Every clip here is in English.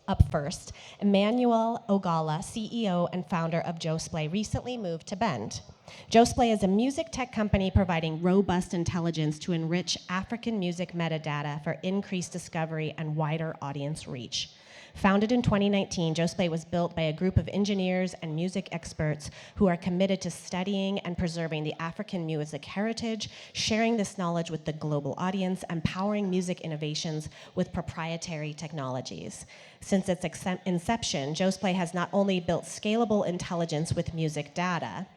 Up first, Emmanuel Ogala, CEO and founder of Josplay, recently moved to Bend. Josplay is a music tech company providing robust intelligence to enrich African music metadata for increased discovery and wider audience reach. Founded in 2019, Josplay was built by a group of engineers and music experts who are committed to studying and preserving the African music heritage, sharing this knowledge with the global audience, and powering music innovations with proprietary technologies. Since its inception, Josplay has not only built scalable intelligence with music data,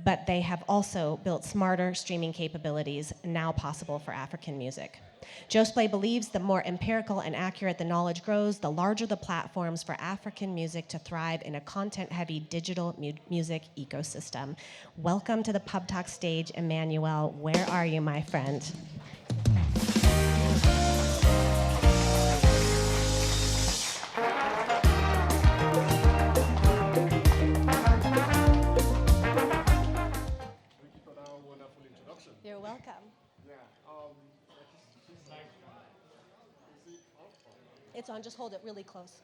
but they have also built smarter streaming capabilities now possible for African music. Josplay believes the more empirical and accurate the knowledge grows, the larger the platforms for African music to thrive in a content-heavy digital music ecosystem. Welcome to the Pubtalk stage, Emmanuel. Where are you, my friend? You're welcome. It's on, just hold it really close.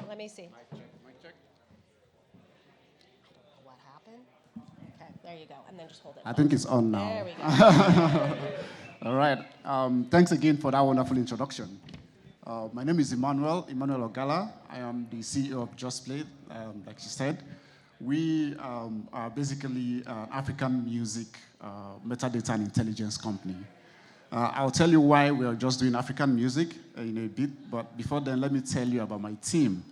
Let me see. Mic check. What happened? Okay, there you go. And then just hold it. I think it's on now. There we go. All right. Thanks again for that wonderful introduction. My name is Emmanuel Ogala. I am the CEO of Josplay, like she said. We are basically an African music metadata and intelligence company. I'll tell you why we are just doing African music in a bit, but before then, let me tell you about my team.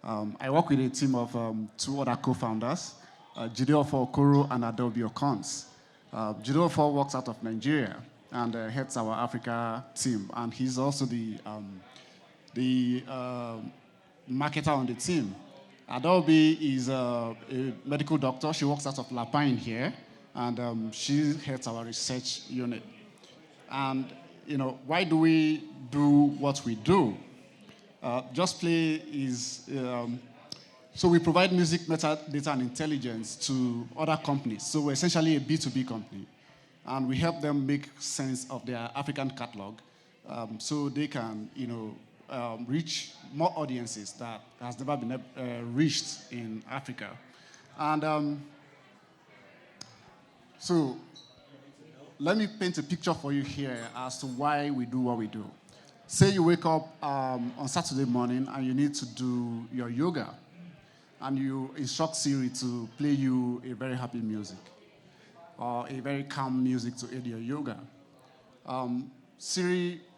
I work with a team of two other co-founders, Jideofor Okoro and Adobe Okons. Jideofor works out of Nigeria and heads our Africa team, and he's also the marketer on the team. Adobe is a medical doctor. She works out of Lapine here, and she heads our research unit. And, why do we do what we do? Josplay is, so we provide music metadata and intelligence to other companies. So we're essentially a B2B company. And we help them make sense of their African catalog so they can, reach more audiences that has never been reached in Africa. And so let me paint a picture for you here as to why we do what we do. Say you wake up on Saturday morning and you need to do your yoga, and you instruct Siri to play you a very happy music or a very calm music to aid your yoga.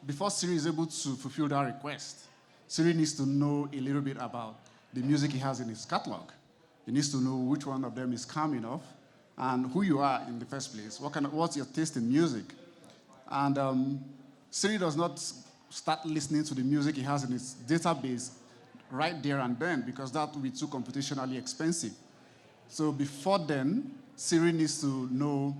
Before Siri is able to fulfill that request, Siri needs to know a little bit about the music he has in his catalog. He needs to know which one of them is calm enough and who you are in the first place. What's your taste in music? And Siri does not start listening to the music he has in his database right there and then, because that would be too computationally expensive. So before then, Siri needs to know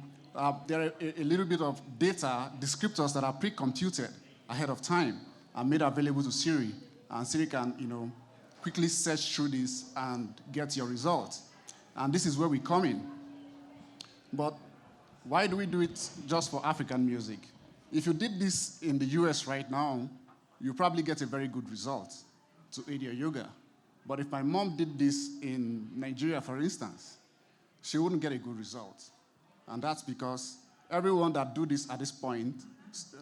there are a little bit of data, descriptors that are pre-computed ahead of time and made available to Siri. And Siri can, quickly search through this and get your results. And this is where we come in. But why do we do it just for African music? If you did this in the US right now, you probably get a very good result to aid your yoga. But if my mom did this in Nigeria, for instance, she wouldn't get a good result. And that's because everyone that do this at this point,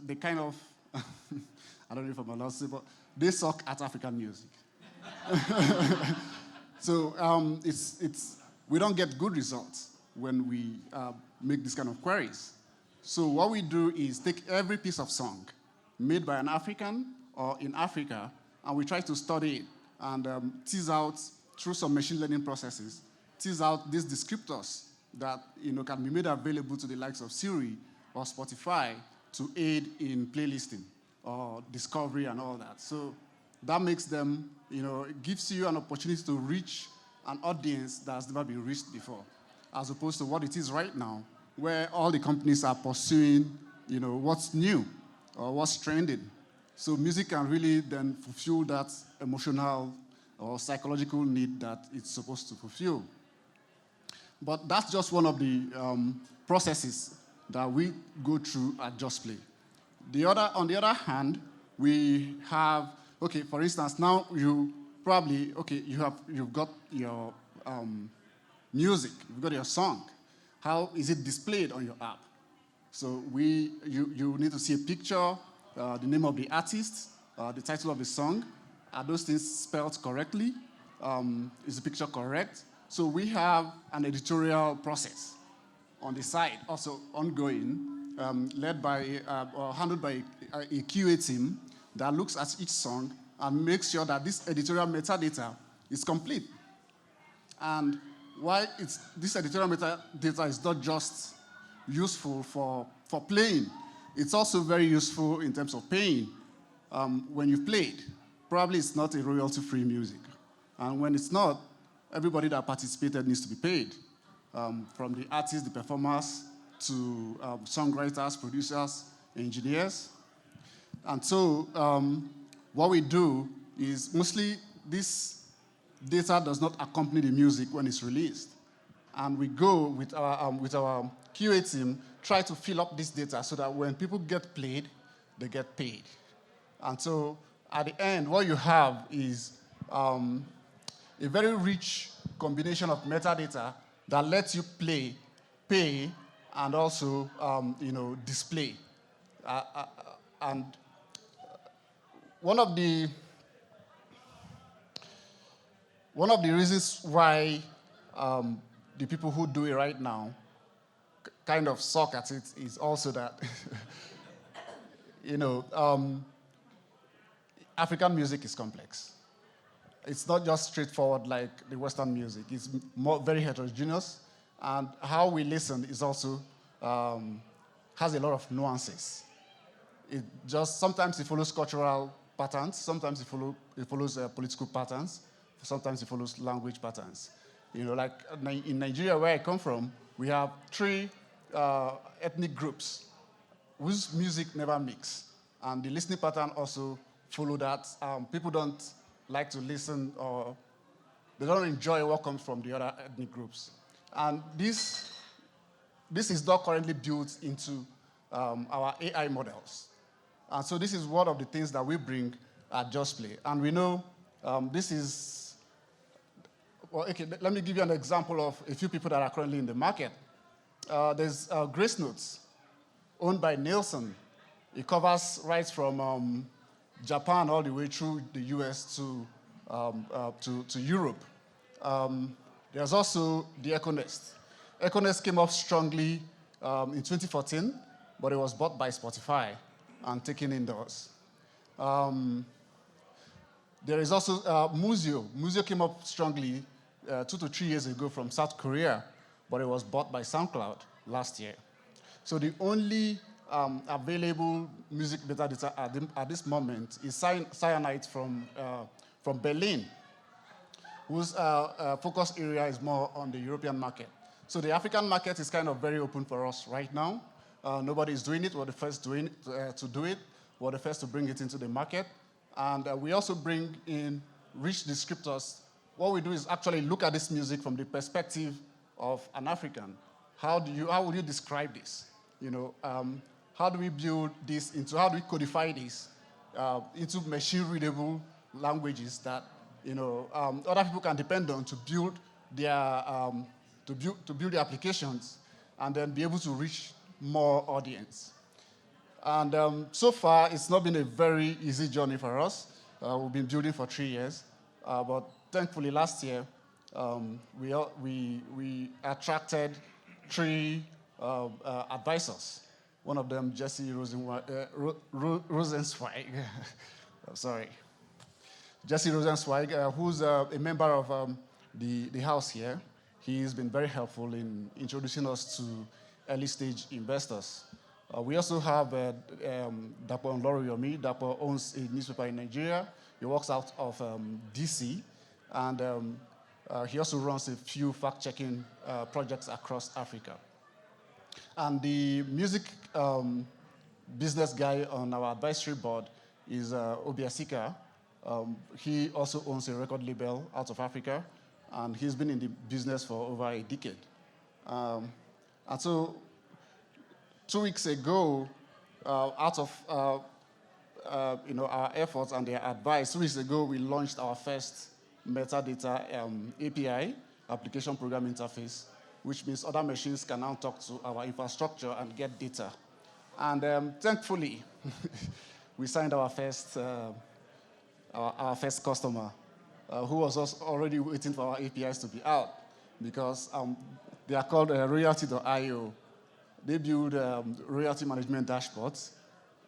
they kind of, I don't know if I'm allowed to say, but they suck at African music. So we don't get good results when we make this kind of queries. So what we do is take every piece of song made by an African or in Africa, and we try to study it and tease out, through some machine learning processes, tease out these descriptors that can be made available to the likes of Siri or Spotify to aid in playlisting or discovery and all that. So that makes them, it gives you an opportunity to reach an audience that has never been reached before, as opposed to what it is right now, where all the companies are pursuing, what's new or what's trending. So music can really then fulfill that emotional or psychological need that it's supposed to fulfill. But that's just one of the processes that we go through at Josplay. On the other hand, We have, okay, for instance, now you probably, okay, you've got your music, you've got your song. How is it displayed on your app? So you need to see a picture, the name of the artist, the title of the song. Are those things spelled correctly? Is the picture correct? So we have an editorial process on the side, also ongoing, led by or handled by a QA team that looks at each song and makes sure that this editorial metadata is complete. And why this editorial metadata is not just useful for playing, it's also very useful in terms of paying. When you've played, probably it's not a royalty-free music. And when it's not, everybody that participated needs to be paid, from the artists, the performers, to songwriters, producers, engineers. And so what we do is mostly this data does not accompany the music when it's released. And we go with our QA team, try to fill up this data so that when people get played, they get paid. And so at the end, what you have is a very rich combination of metadata that lets you play, pay, and also display. And one of the reasons why the people who do it right now kind of suck at it is also that African music is complex. It's not just straightforward like the Western music. It's very heterogeneous, and how we listen is also has a lot of nuances. Sometimes it follows cultural patterns, sometimes it follows political patterns, sometimes it follows language patterns. Like in Nigeria, where I come from, we have 3 ethnic groups whose music never mix, and the listening pattern also follow that. People don't like to listen, or they don't enjoy what comes from the other ethnic groups. And this is not currently built into our AI models. And so this is one of the things that we bring at Josplay. And we know this is, well, okay, let me give you an example of a few people that are currently in the market. There's Grace Notes, owned by Nielsen. It covers rights from Japan all the way through the US to Europe. There's also the EDCO. EDCO came up strongly in 2014, but it was bought by Spotify and taken indoors. There is also Museo. Museo came up strongly 2 to 3 years ago from South Korea, but it was bought by SoundCloud last year. So the only available music metadata at this moment is Cyanide from Berlin, whose focus area is more on the European market. So the African market is kind of very open for us right now. Nobody is doing it. We're the first to do it. We're the first to bring it into the market. And we also bring in rich descriptors. What we do is actually look at this music from the perspective of an African. How would you describe this? How do we build this into, how do we codify this into machine-readable languages that other people can depend on to build their their applications, and then be able to reach more audience. And so far, it's not been a very easy journey for us. We've been building for 3 years, but thankfully last year we attracted 3 advisors. One of them, Jesse Rosenzweig. Sorry. Jesse Rosenzweig, who's a member of the house here. He's been very helpful in introducing us to early-stage investors. We also have Dapo Oloriyomi. Dapo owns a newspaper in Nigeria. He works out of DC, and he also runs a few fact-checking projects across Africa. And the music business guy on our advisory board is Obiasika. He also owns a record label out of Africa, and he's been in the business for over a decade. And so 2 weeks ago, out of our efforts and their advice, 2 weeks ago, we launched our first metadata API, application program interface, which means other machines can now talk to our infrastructure and get data. And thankfully, we signed our first customer, who was also already waiting for our APIs to be out, because they are called royalty.io. They build royalty management dashboards,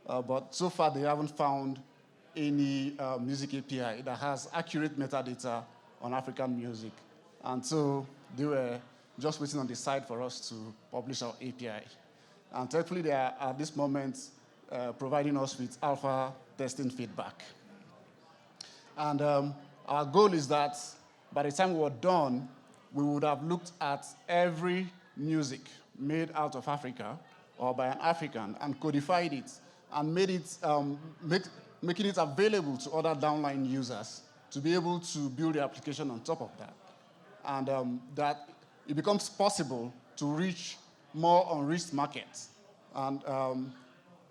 but so far they haven't found any music API that has accurate metadata on African music. And so they were just waiting on the side for us to publish our API. And thankfully, they are at this moment providing us with alpha testing feedback. And our goal is that by the time we're done, we would have looked at every music made out of Africa or by an African and codified it and made it, making it available to other downline users to be able to build the application on top of that. And that it becomes possible to reach more unreached markets. And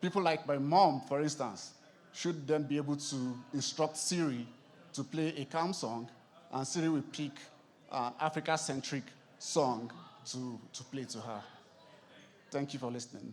people like my mom, for instance, should then be able to instruct Siri to play a calm song, and Siri will pick an Africa-centric song to play to her. Thank you for listening.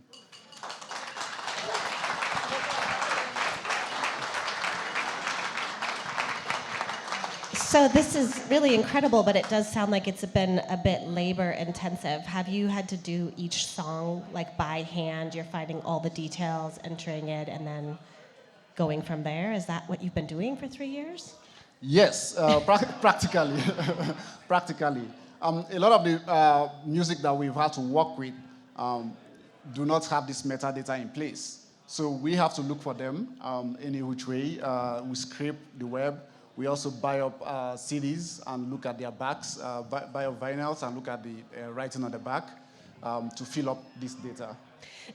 So this is really incredible, but it does sound like it's been a bit labor intensive. Have you had to do each song like by hand? You're finding all the details, entering it, and then going from there? Is that what you've been doing for 3 years? Yes, practically. Practically. A lot of the music that we've had to work with do not have this metadata in place. So we have to look for them any which way. We scrape the web. We also buy up CDs and look at their backs, buy up vinyls and look at the writing on the back to fill up this data.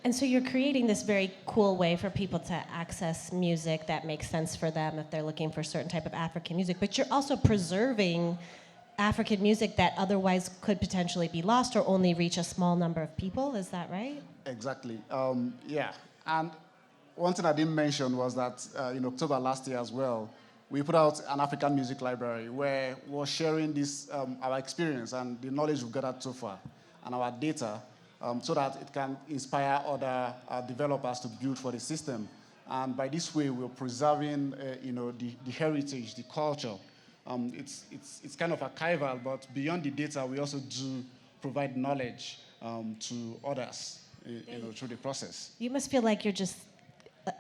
And so you're creating this very cool way for people to access music that makes sense for them if they're looking for a certain type of African music, but you're also preserving African music that otherwise could potentially be lost or only reach a small number of people, is that right? Exactly, yeah. And one thing I didn't mention was that in October last year as well, we put out an African music library where we're sharing this, our experience and the knowledge we've gathered so far and our data so that it can inspire other developers to build for the system. And by this way, we're preserving the heritage, the culture. It's kind of archival, but beyond the data, we also do provide knowledge to others through the process. You must feel like you're just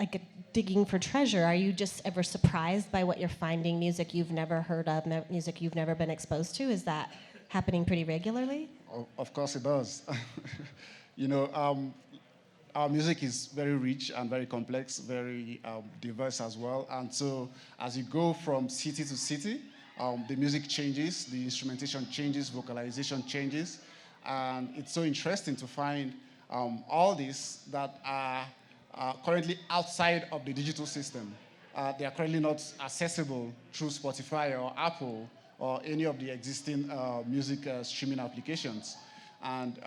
like digging for treasure. Are you just ever surprised by what you're finding, music you've never heard of, music you've never been exposed to? Is that happening pretty regularly? Of course it does. Our music is very rich and very complex, very diverse as well. And so as you go from city to city, the music changes, the instrumentation changes, vocalization changes. And it's so interesting to find all these that are currently outside of the digital system. They are currently not accessible through Spotify or Apple or any of the existing music streaming applications. And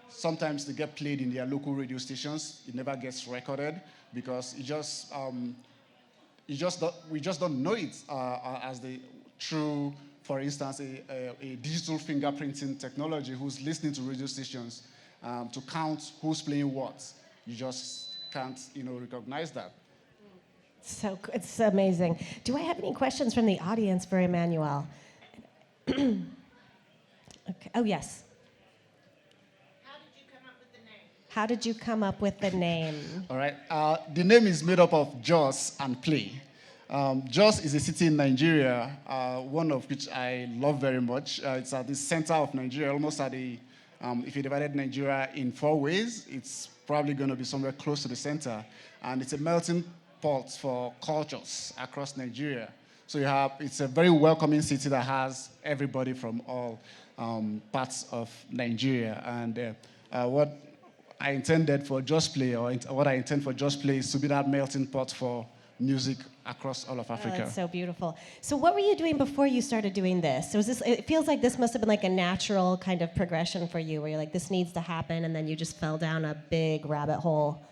sometimes they get played in their local radio stations. It never gets recorded because we just don't know it as the true, for instance, a digital fingerprinting technology who's listening to radio stations to count who's playing what. You just can't, recognize that. So it's amazing. Do I have any questions from the audience for Emmanuel? Okay. Oh, yes. How did you come up with the name? All right. The name is made up of Jos and Play. Jos is a city in Nigeria, one of which I love very much. It's at the center of Nigeria, almost at the, if you divided Nigeria in 4 ways, it's probably going to be somewhere close to the center. And it's a melting pot for cultures across Nigeria. So it's a very welcoming city that has everybody from all parts of Nigeria. And what I intended for Josplay, or what I intend for Josplay, is to be that melting pot for music across all of Africa. Oh, that's so beautiful. So what were you doing before you started doing this? So it feels like this must have been like a natural kind of progression for you, where you're like, this needs to happen, and then you just fell down a big rabbit hole.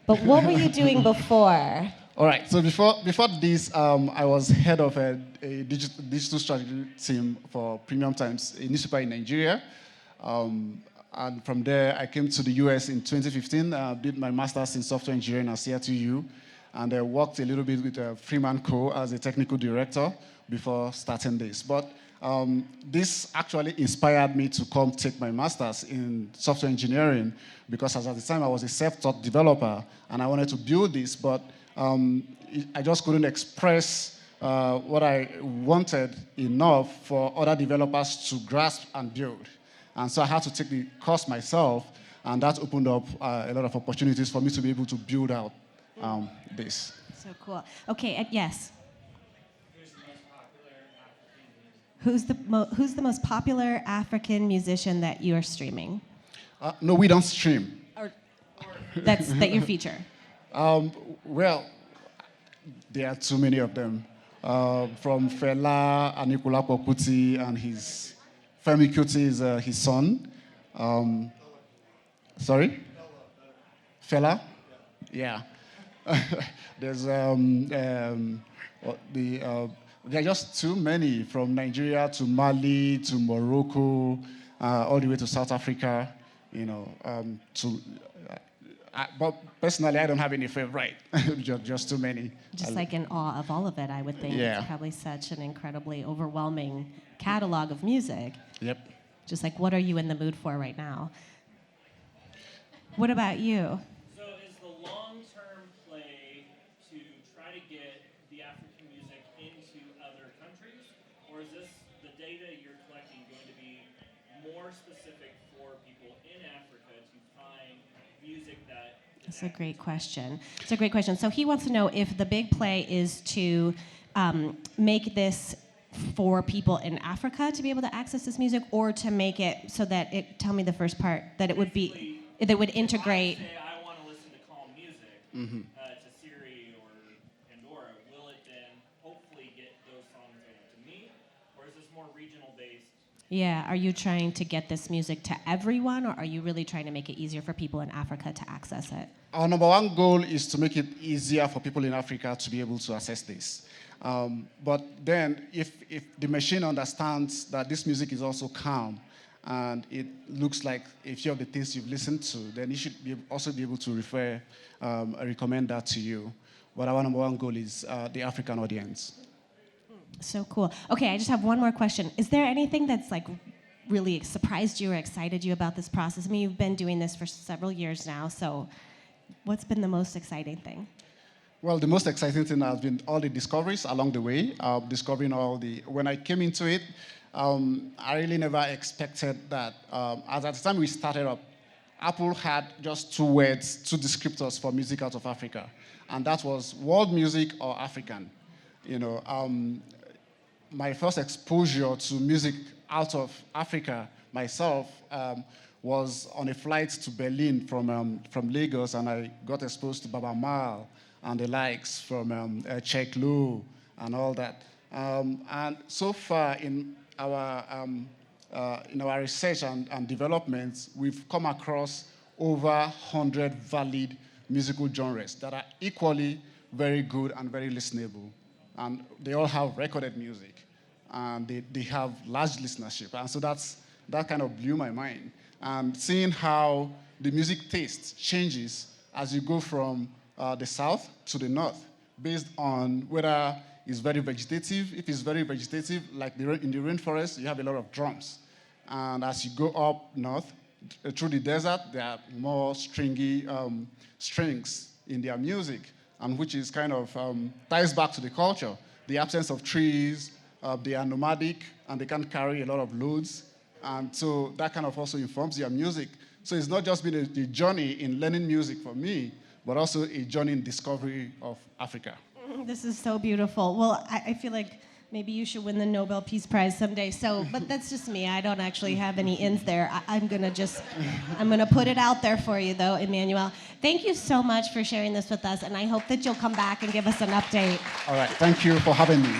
But what were you doing before? All right. So before this, I was head of a digital strategy team for Premium Times, a newspaper in Nigeria. And from there, I came to the US in 2015. Did my master's in software engineering at CRTU, and I worked a little bit with Freeman Co. as a technical director before starting this. But this actually inspired me to come take my master's in software engineering because at the time I was a self-taught developer and I wanted to build this, but I just couldn't express what I wanted enough for other developers to grasp and build. And so I had to take the course myself, and that opened up a lot of opportunities for me to be able to build out this. So cool. Okay, yes. Who's the most popular African musician that you are streaming? No, we don't stream. Or that you feature? Well, there are too many of them. From Fela, Anikulapo Kuti, and his Femi Kuti is his son. Sorry? Fela? Yeah. There's there are just too many, from Nigeria to Mali to Morocco, all the way to South Africa. You know, but personally, I don't have any favorite. just too many. Just like in awe of all of it, I would think. Yeah. It's probably such an incredibly overwhelming catalog of music. Yep. Just like, what are you in the mood for right now? What about you? So is the long-term play to try to get the African music into other countries? Or is this, the data you're collecting, going to be more specific for people in Africa to find music that... That's a great question. It's a great question. So he wants to know if the big play is to make this for people in Africa to be able to access this music, or to make it so that it, tell me the first part, that it would be, that would integrate. If I say I want to listen to calm music to Siri or Pandora, will it then hopefully get those songs over to me? Or is this more regional based? Yeah, are you trying to get this music to everyone, or are you really trying to make it easier for people in Africa to access it? Our number one goal is to make it easier for people in Africa to be able to access this. But then, if the machine understands that this music is also calm, and it looks like a few of the things you've listened to, then it should also be able to recommend that to you. But our number one goal is the African audience. So cool. Okay, I just have one more question. Is there anything that's like really surprised you or excited you about this process? I mean, you've been doing this for several years now, so what's been the most exciting thing? Well, the most exciting thing has been all the discoveries along the way, discovering when I came into it, I really never expected that. As at the time we started up, Apple had just two words, two descriptors for music out of Africa, and that was world music or African. You know, my first exposure to music out of Africa myself was on a flight to Berlin from Lagos, and I got exposed to Baba Mal and the likes from Check Low and all that. And so far in our research and developments, we've come across over 100 valid musical genres that are equally very good and very listenable. And they all have recorded music, and they have large listenership. And so that kind of blew my mind. And seeing how the music taste changes as you go from the south to the north, based on whether it's very vegetative. If it's very vegetative, like in the rainforest, you have a lot of drums. And as you go up north, through the desert, there are more stringy strings in their music, and which is kind of ties back to the culture. The absence of trees, they are nomadic, and they can carry a lot of loads. And so that kind of also informs their music. So it's not just been a journey in learning music for me, but also a journey in discovery of Africa. This is so beautiful. Well, I feel like maybe you should win the Nobel Peace Prize someday. So, but that's just me. I don't actually have any ins there. I'm gonna put it out there for you, though, Emmanuel. Thank you so much for sharing this with us, and I hope that you'll come back and give us an update. All right, thank you for having me.